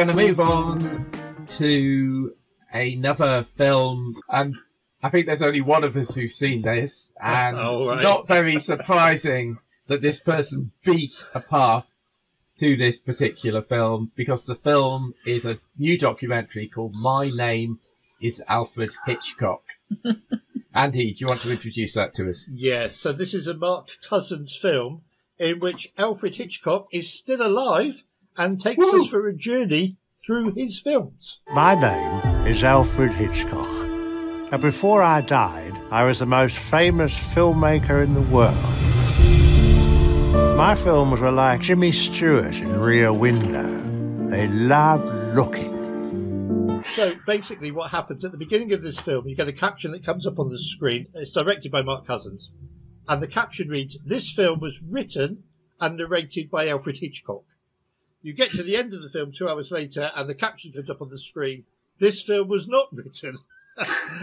going to move on to another film, and I think there's only one of us who's seen this, and not very surprising that this person beat a path to this particular film, because the film is a new documentary called My Name is Alfred Hitchcock. Andy, do you want to introduce that to us? Yes, so this is a Mark Cousins film in which Alfred Hitchcock is still alive and takes us for a journey through his films. My name is Alfred Hitchcock, and before I died, I was the most famous filmmaker in the world. My films were like Jimmy Stewart in Rear Window. They loved looking. So basically what happens at the beginning of this film, you get a caption that comes up on the screen. It's directed by Mark Cousins. And the caption reads, "This film was written and narrated by Alfred Hitchcock." You get to the end of the film 2 hours later, and the caption comes up on the screen, "This film was not written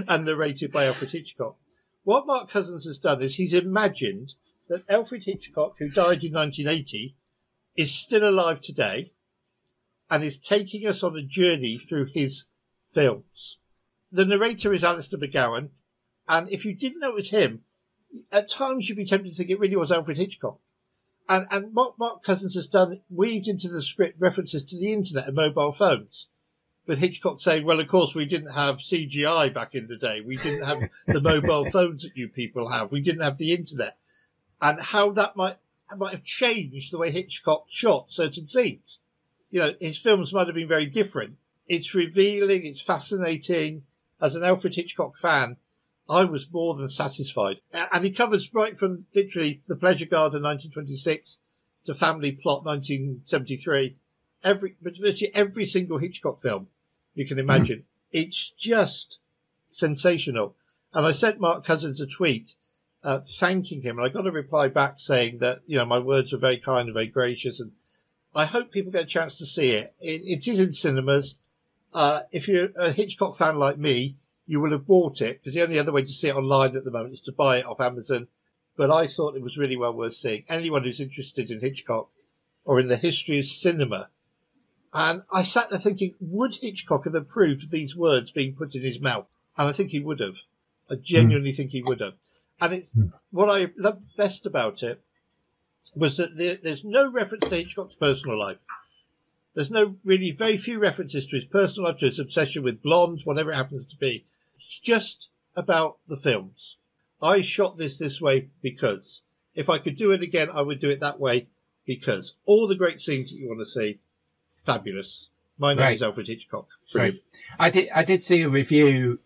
and narrated by Alfred Hitchcock." What Mark Cousins has done is he's imagined that Alfred Hitchcock, who died in 1980, is still alive today and is taking us on a journey through his films. The narrator is Alistair McGowan, and if you didn't know it was him, at times you'd be tempted to think it really was Alfred Hitchcock. And what Mark Cousins has done, weaved into the script references to the internet and mobile phones, with Hitchcock saying, well, of course, we didn't have CGI back in the day. We didn't have the mobile phones that you people have. We didn't have the internet. And how that might have changed the way Hitchcock shot certain scenes. You know, his films might have been very different. It's revealing. It's fascinating. As an Alfred Hitchcock fan, I was more than satisfied. And he covers right from literally The Pleasure Garden, 1926, to Family Plot, 1973. Virtually every single Hitchcock film you can imagine. It's just sensational. And I sent Mark Cousins a tweet thanking him, and I got a reply back saying that, you know, my words are very kind and very gracious, and I hope people get a chance to see it. It is in cinemas. If you're a Hitchcock fan like me, you will have bought it, because the only other way to see it online at the moment is to buy it off Amazon. But I thought it was really well worth seeing. Anyone who's interested in Hitchcock or in the history of cinema. And I sat there thinking, would Hitchcock have approved of these words being put in his mouth? And I think he would have. I genuinely think he would have. And it's what I loved best about it was that there's no reference to Hitchcock's personal life. There's very few references to his personal life, to his obsession with blondes, whatever it happens to be. It's just about the films. I shot this way because if I could do it again, I would do it that way, because all the great scenes that you want to see, fabulous. My name is Alfred Hitchcock. Brilliant. Right. I did see a review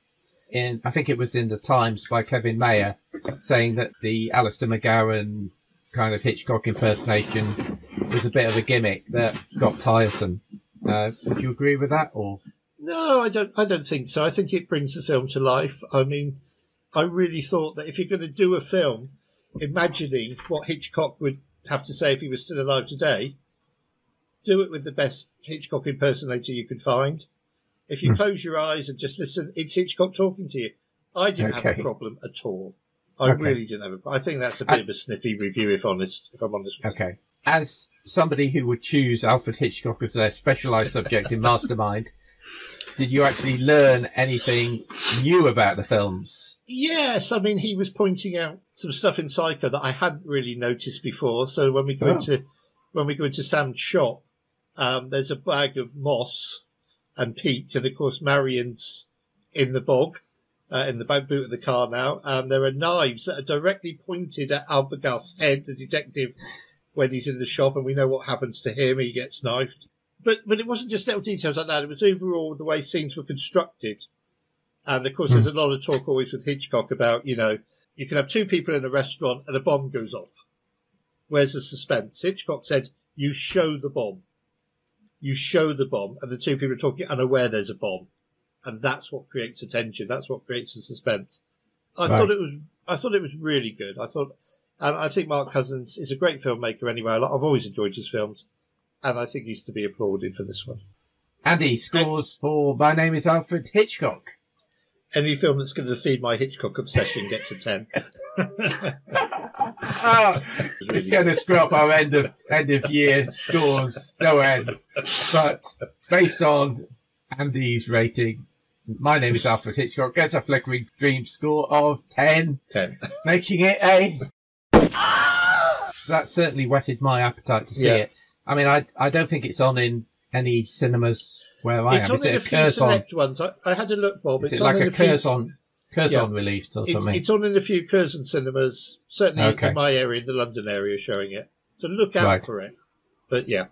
I think it was in the Times by Kevin Mayer, saying that the Alistair McGowan kind of Hitchcock impersonation was a bit of a gimmick that got tiresome. Would you agree with that, or? No, I don't think so. I think it brings the film to life. I mean, I really thought that if you're going to do a film imagining what Hitchcock would have to say if he was still alive today, do it with the best Hitchcock impersonator you could find. If you close your eyes and just listen, it's Hitchcock talking to you. I didn't have a problem at all. I really didn't have a problem. I think that's a bit of a sniffy review, if I'm honest with you. Okay. As somebody who would choose Alfred Hitchcock as their specialised subject in Mastermind, did you actually learn anything new about the films? Yes. I mean, he was pointing out some stuff in Psycho that I hadn't really noticed before. So when we go into Sam's shop, there's a bag of moss and peat, and of course Marion's in the bog, in the back boot of the car now. There are knives that are directly pointed at Albergath's head, the detective, when he's in the shop, and we know what happens to him. He gets knifed. But it wasn't just little details like that. It was overall the way scenes were constructed. And of course, there's a lot of talk always with Hitchcock about, you know, you can have two people in a restaurant and a bomb goes off. Where's the suspense? Hitchcock said, you show the bomb. You show the bomb, and the two people are talking unaware there's a bomb. And that's what creates the tension. That's what creates the suspense. I thought it was really good. And I think Mark Cousins is a great filmmaker anyway. I've always enjoyed his films, and I think he's to be applauded for this one. Andy, scores for My Name is Alfred Hitchcock. Any film that's going to feed my Hitchcock obsession gets a 10. It's going to screw up our end of year scores, no end. But based on Andy's rating, my name is Alfred Hitchcock. Gets a Flickering Dreams score of 10. 10. Making it a... That certainly whetted my appetite to see it. I mean, I don't think it's on in any cinemas where I am. It's on in a few select ones. I had a look, Bob. Is it like a Curzon release or something? It's on in a few Curzon cinemas, certainly in my area, in the London area, showing it. So look out for it. But yeah.